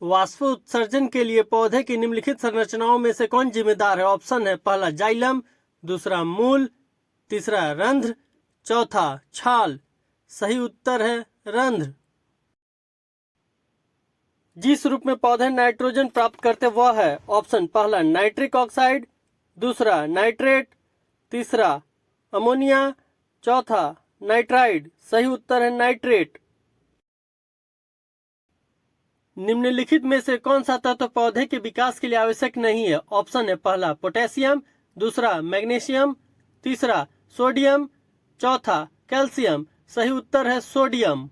वाष्प उत्सर्जन के लिए पौधे की निम्नलिखित संरचनाओं में से कौन जिम्मेदार है? ऑप्शन है पहला जाइलम, दूसरा मूल, तीसरा रंध्र, चौथा छाल। सही उत्तर है रंध्र। जिस रूप में पौधे नाइट्रोजन प्राप्त करते वह है? ऑप्शन पहला नाइट्रिक ऑक्साइड, दूसरा नाइट्रेट, तीसरा अमोनिया, चौथा नाइट्राइड। सही उत्तर है नाइट्रेट। निम्नलिखित में से कौन सा तत्व पौधे के विकास के लिए आवश्यक नहीं है? ऑप्शन है पहला पोटेशियम, दूसरा मैग्नीशियम, तीसरा सोडियम, चौथा कैल्शियम। सही उत्तर है सोडियम।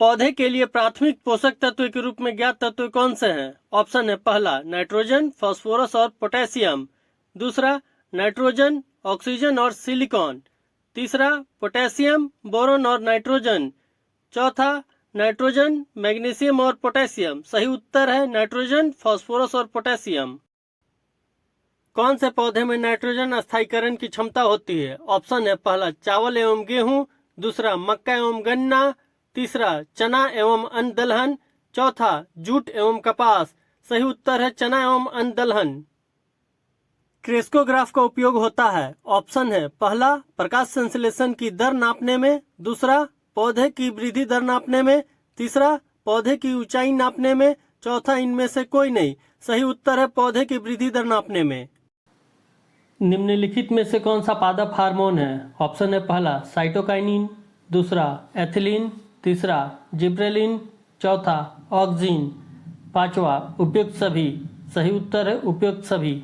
पौधे के लिए प्राथमिक पोषक तत्व के रूप में ज्ञात तत्व कौन से हैं? ऑप्शन है पहला नाइट्रोजन, फास्फोरस और पोटेशियम, दूसरा नाइट्रोजन, ऑक्सीजन और सिलिकॉन, तीसरा पोटेशियम, बोरोन और नाइट्रोजन, चौथा नाइट्रोजन, मैग्नीशियम और पोटेशियम। सही उत्तर है नाइट्रोजन, फास्फोरस और पोटेशियम। कौन से पौधे में नाइट्रोजन स्थायीकरण की क्षमता होती है? ऑप्शन है पहला चावल एवं गेहूं, दूसरा मक्का एवं गन्ना, तीसरा चना एवं अन्न दलहन, चौथा जूट एवं कपास। सही उत्तर है चना एवं अन्न दलहन। क्रेस्कोग्राफ का उपयोग होता है? ऑप्शन है पहला प्रकाश संश्लेषण की दर नापने में, दूसरा पौधे की वृद्धि दर नापने में, तीसरा पौधे की ऊंचाई नापने में, चौथा इनमें से कोई नहीं। सही उत्तर है पौधे की वृद्धि दर नापने में। निम्नलिखित में से कौन सा पादप हार्मोन है? ऑप्शन है पहला साइटोकाइनिन, दूसरा एथिलीन, तीसरा जिब्रेलिन, चौथा ऑक्सिन, पांचवा उपयुक्त सभी। सही उत्तर है उपयुक्त सभी।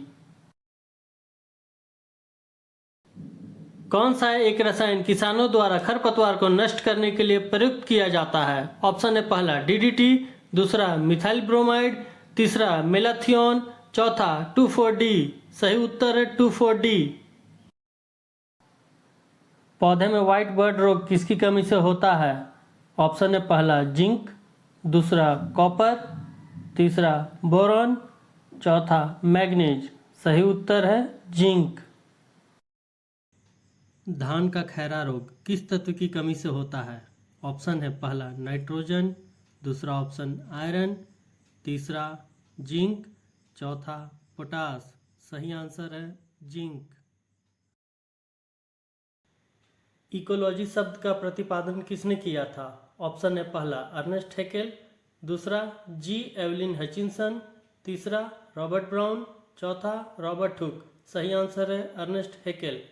कौन सा एक रसायन किसानों द्वारा खरपतवार को नष्ट करने के लिए प्रयुक्त किया जाता है? ऑप्शन है पहला डीडीटी, दूसरा मिथाइल ब्रोमाइड, तीसरा मेलाथियोन, चौथा 2,4-D। सही उत्तर है 2,4-D। पौधे में व्हाइट बर्ड रोग किसकी कमी से होता है? ऑप्शन है पहला जिंक, दूसरा कॉपर, तीसरा बोरॉन, चौथा मैग्नीज। सही उत्तर है जिंक। धान का खैरा रोग किस तत्व की कमी से होता है? ऑप्शन है पहला नाइट्रोजन, दूसरा ऑप्शन आयरन, तीसरा जिंक, चौथा पोटास। सही आंसर है जिंक। इकोलॉजी शब्द का प्रतिपादन किसने किया था? ऑप्शन है पहला अर्नेस्ट हैकेल, दूसरा जी एवलिन हचिंसन, तीसरा रॉबर्ट ब्राउन, चौथा रॉबर्ट हुक। सही आंसर है अर्नेस्ट हैकेल।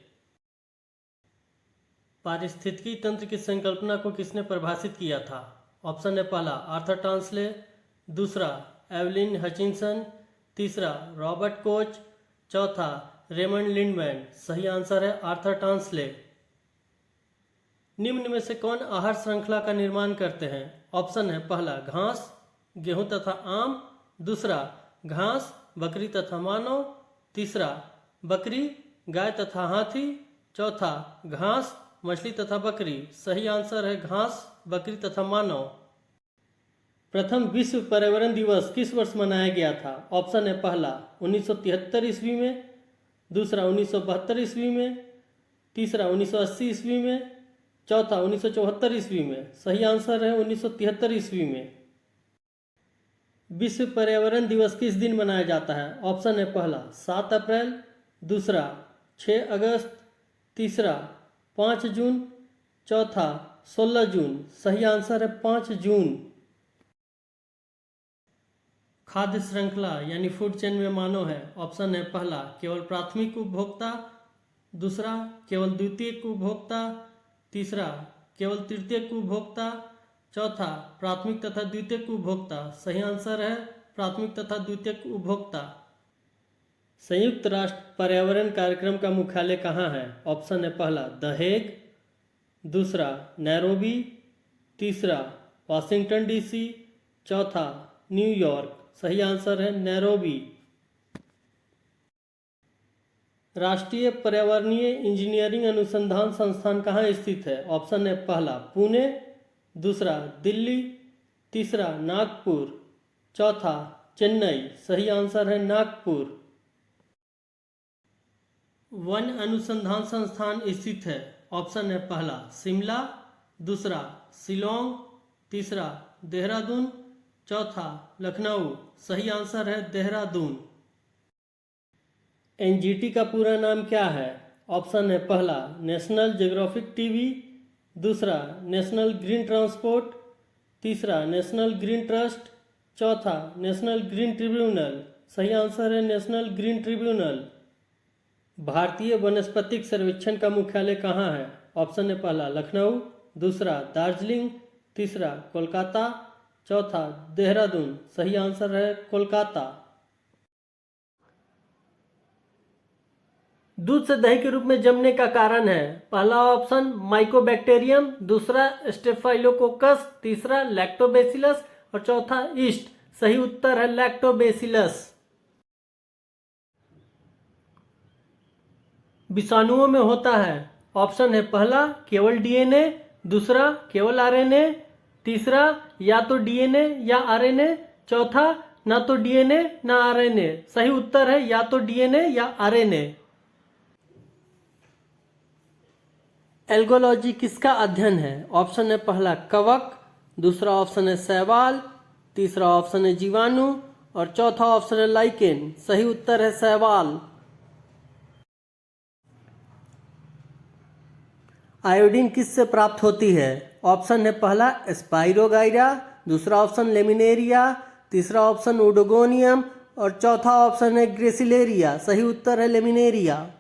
पारिस्थितिकी तंत्र की संकल्पना को किसने परिभाषित किया था? ऑप्शन है पहला आर्थर टांसले, दूसरा एवलिन हचिंसन, तीसरा रॉबर्ट कोच, चौथा रेमंड लिंडमैन। सही आंसर है आर्थर टांसले। निम्न में से कौन आहार श्रृंखला का निर्माण करते हैं? ऑप्शन है पहला घास, गेहूं तथा आम, दूसरा घास, बकरी तथा मानव, तीसरा बकरी, गाय तथा हाथी, चौथा घास, मछली तथा बकरी। सही आंसर है घास, बकरी तथा मानव। प्रथम विश्व पर्यावरण दिवस किस वर्ष मनाया गया था? ऑप्शन है पहला 1973 ईस्वी में, दूसरा 1972 ईस्वी में, तीसरा 1980 ईस्वी में, चौथा 1974 ईस्वी में। सही आंसर है 1973 ईस्वी में। विश्व पर्यावरण दिवस किस दिन मनाया जाता है? ऑप्शन है पहला 7 अप्रैल, दूसरा 6 अगस्त, तीसरा 5 जून, चौथा 16 जून। सही आंसर है 5 जून। खाद्य श्रृंखला यानी फूड चेन में मानव है? ऑप्शन है पहला केवल प्राथमिक उपभोक्ता, दूसरा केवल द्वितीयक उपभोक्ता, तीसरा केवल तृतीयक उपभोक्ता, चौथा प्राथमिक तथा द्वितीयक उपभोक्ता। सही आंसर है प्राथमिक तथा द्वितीयक उपभोक्ता। संयुक्त राष्ट्र पर्यावरण कार्यक्रम का मुख्यालय कहाँ है? ऑप्शन है पहला द हेग, दूसरा नैरोबी, तीसरा वाशिंगटन डीसी, चौथा न्यूयॉर्क। सही आंसर है नैरोबी। राष्ट्रीय पर्यावरणीय इंजीनियरिंग अनुसंधान संस्थान कहाँ स्थित है? ऑप्शन है पहला पुणे, दूसरा दिल्ली, तीसरा नागपुर, चौथा चेन्नई। सही आंसर है नागपुर। वन अनुसंधान संस्थान स्थित है? ऑप्शन है पहला शिमला, दूसरा शिलोंग, तीसरा देहरादून, चौथा लखनऊ। सही आंसर है देहरादून। एनजीटी का पूरा नाम क्या है? ऑप्शन है पहला नेशनल ज्योग्राफिक टीवी, दूसरा नेशनल ग्रीन ट्रांसपोर्ट, तीसरा नेशनल ग्रीन ट्रस्ट, चौथा नेशनल ग्रीन ट्रिब्यूनल। सही आंसर है नेशनल ग्रीन ट्रिब्यूनल। भारतीय वनस्पतिक सर्वेक्षण का मुख्यालय कहाँ है? ऑप्शन है पहला लखनऊ, दूसरा दार्जिलिंग, तीसरा कोलकाता, चौथा देहरादून। सही आंसर है कोलकाता। दूध से दही के रूप में जमने का कारण है? पहला ऑप्शन माइकोबैक्टीरियम, दूसरा स्टेफाइलोकोकस, तीसरा लैक्टोबैसिलस और चौथा ईस्ट। सही उत्तर है लैक्टोबैसिलस। विषाणुओं में होता है? ऑप्शन है पहला केवल डीएनए, दूसरा केवल आरएनए, तीसरा या तो डीएनए या आरएनए, चौथा ना तो डीएनए ना आरएनए। सही उत्तर है या तो डीएनए या आरएनए। एल्गोलॉजी किसका अध्ययन है? ऑप्शन है पहला कवक, दूसरा ऑप्शन है शैवाल, तीसरा ऑप्शन है जीवाणु और चौथा ऑप्शन है लाइकेन। सही उत्तर है शैवाल। आयोडीन किससे प्राप्त होती है? ऑप्शन है पहला स्पाइरोगाइरा, दूसरा ऑप्शन लेमिनेरिया, तीसरा ऑप्शन ओडोगोनियम और चौथा ऑप्शन है ग्रेसिलेरिया। सही उत्तर है लेमिनेरिया।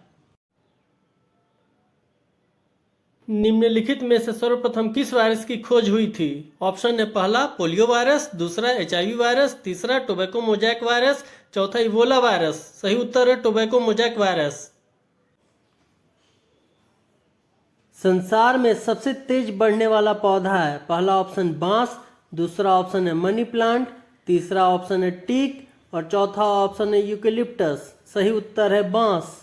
निम्नलिखित में से सर्वप्रथम किस वायरस की खोज हुई थी? ऑप्शन है पहला पोलियो वायरस, दूसरा एचआईवी वायरस, तीसरा टोबैको मोजैक वायरस, चौथा इबोला वायरस। सही उत्तर है टोबैको मोजैक वायरस। संसार में सबसे तेज बढ़ने वाला पौधा है? पहला ऑप्शन बांस, दूसरा ऑप्शन है मनी प्लांट, तीसरा ऑप्शन है टीक और चौथा ऑप्शन है यूकेलिप्टस। सही उत्तर है बांस।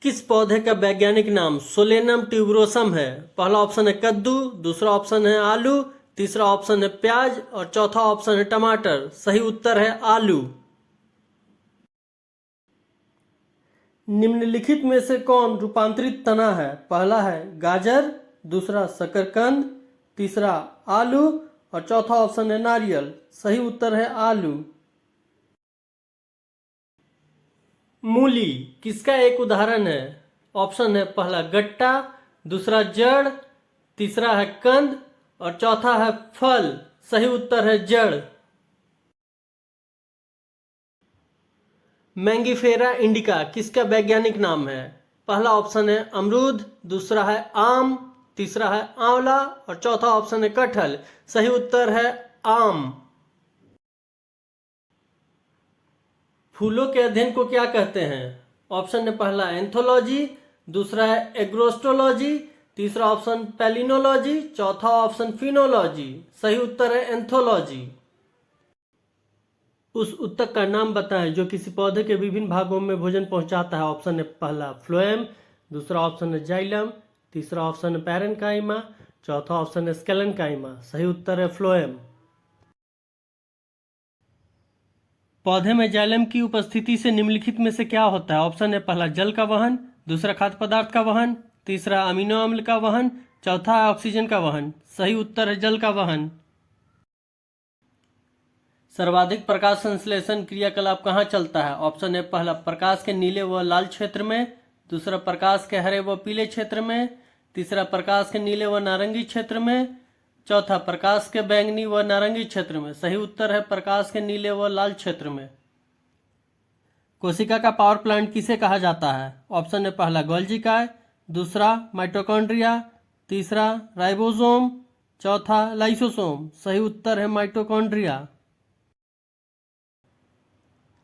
किस पौधे का वैज्ञानिक नाम सोलेनम ट्यूबरोसम है? पहला ऑप्शन है कद्दू, दूसरा ऑप्शन है आलू, तीसरा ऑप्शन है प्याज और चौथा ऑप्शन है टमाटर। सही उत्तर है आलू। निम्नलिखित में से कौन रूपांतरित तना है? पहला है गाजर, दूसरा शकरकंद, तीसरा आलू और चौथा ऑप्शन है नारियल। सही उत्तर है आलू। मूली किसका एक उदाहरण है? ऑप्शन है पहला गट्टा, दूसरा जड़, तीसरा है कंद और चौथा है फल। सही उत्तर है जड़। मैंगीफेरा इंडिका किसका वैज्ञानिक नाम है? पहला ऑप्शन है अमरूद, दूसरा है आम, तीसरा है आंवला और चौथा ऑप्शन है कटहल। सही उत्तर है आम। फूलों के अध्ययन को क्या कहते हैं? ऑप्शन है पहला एंथोलॉजी, दूसरा है एग्रोस्टोलॉजी, तीसरा ऑप्शन पैलिनोलॉजी, चौथा ऑप्शन फिनोलॉजी। सही उत्तर है एंथोलॉजी। उस उत्तक का नाम बताएं जो किसी पौधे के विभिन्न भागों में भोजन पहुंचाता है। ऑप्शन है पहला फ्लोएम, दूसरा ऑप्शन है जाइलम, तीसरा ऑप्शन है पैरेन्काइमा, चौथा ऑप्शन है स्केलेन्काइमा। सही उत्तर है फ्लोएम। पौधे में जाइलम की उपस्थिति से निम्नलिखित में से क्या होता है? ऑप्शन है पहला जल का वहन, दूसरा खाद्य पदार्थ का वहन, तीसरा अमीनो अम्ल का वहन, चौथा है ऑक्सीजन का वहन। सही उत्तर है जल का वहन। सर्वाधिक प्रकाश संश्लेषण क्रियाकलाप कहाँ चलता है? ऑप्शन है पहला प्रकाश के नीले व लाल क्षेत्र में, दूसरा प्रकाश के हरे व पीले क्षेत्र में, तीसरा प्रकाश के नीले व नारंगी क्षेत्र में, चौथा प्रकाश के बैंगनी व नारंगी क्षेत्र में। सही उत्तर है प्रकाश के नीले व लाल क्षेत्र में। कोशिका का पावर प्लांट किसे कहा जाता है? ऑप्शन है पहला गोल्जी काय, दूसरा माइटोकॉन्ड्रिया, तीसरा राइबोसोम, चौथा लाइसोसोम। सही उत्तर है माइटोकॉन्ड्रिया।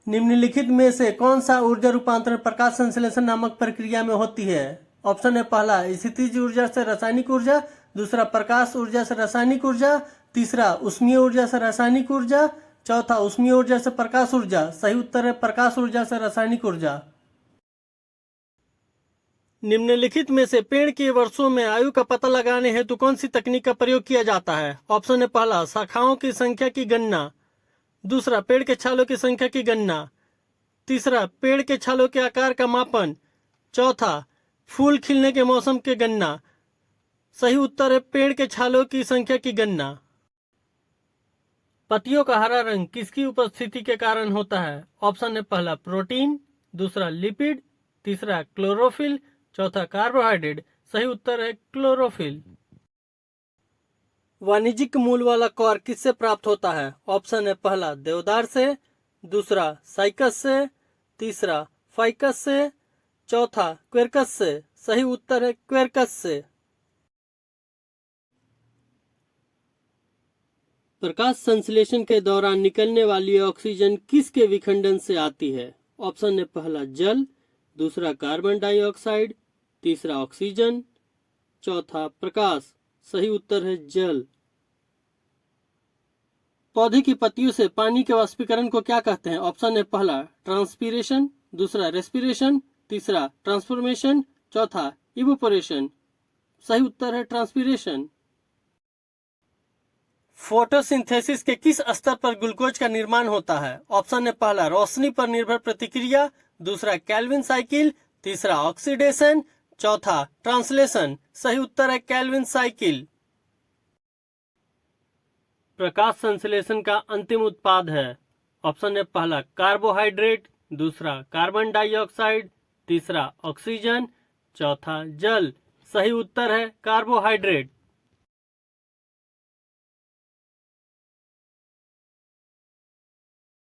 निम्नलिखित में से कौन सा ऊर्जा रूपांतरण प्रकाश संश्लेषण नामक प्रक्रिया में होती है? ऑप्शन है पहला स्थितिज ऊर्जा से रासायनिक ऊर्जा, दूसरा प्रकाश ऊर्जा से रासायनिक ऊर्जा, तीसरा ऊष्मीय ऊर्जा से रासायनिक ऊर्जा, चौथा ऊष्मीय ऊर्जा से प्रकाश ऊर्जा। सही उत्तर है प्रकाश ऊर्जा से रासायनिक ऊर्जा। निम्नलिखित में से पेड़ के वर्षों में आयु का पता लगाने हेतु कौन सी तकनीक का प्रयोग किया जाता है? ऑप्शन है पहला शाखाओं की संख्या की गणना, दूसरा पेड़ के छालों की संख्या की गणना, तीसरा पेड़ के छालों के आकार का मापन, चौथा फूल खिलने के मौसम की गणना सही उत्तर है पेड़ के छालों की संख्या की गणना। पत्तियों का हरा रंग किसकी उपस्थिति के कारण होता है? ऑप्शन है पहला प्रोटीन, दूसरा लिपिड, तीसरा क्लोरोफिल, चौथा कार्बोहाइड्रेट। सही उत्तर है क्लोरोफिल। वाणिज्यिक मूल वाला कॉर किससे प्राप्त होता है? ऑप्शन है पहला देवदार से, दूसरा साइकस से, तीसरा फाइकस से, चौथा क्वेरकस से। सही उत्तर है क्वेरकस से। प्रकाश संश्लेषण के दौरान निकलने वाली ऑक्सीजन किसके विखंडन से आती है? ऑप्शन है पहला जल, दूसरा कार्बन डाइऑक्साइड, तीसरा ऑक्सीजन, चौथा प्रकाश। सही उत्तर है जल। पौधे की पत्तियों से पानी के वाष्पीकरण को क्या कहते हैं? ऑप्शन है पहला ट्रांसपीरेशन, दूसरा रेस्पिरेशन, तीसरा ट्रांसफॉर्मेशन, चौथा इवोपोरेशन। सही उत्तर है ट्रांसपीरेशन। फोटोसिंथेसिस के किस स्तर पर ग्लूकोज का निर्माण होता है? ऑप्शन है पहला रोशनी पर निर्भर प्रतिक्रिया, दूसरा केल्विन साइकिल, तीसरा ऑक्सीडेशन, चौथा ट्रांसलेशन। सही उत्तर है केल्विन साइकिल। प्रकाश संश्लेषण का अंतिम उत्पाद है। ऑप्शन है पहला कार्बोहाइड्रेट, दूसरा कार्बन डाइऑक्साइड, तीसरा ऑक्सीजन, चौथा जल। सही उत्तर है कार्बोहाइड्रेट।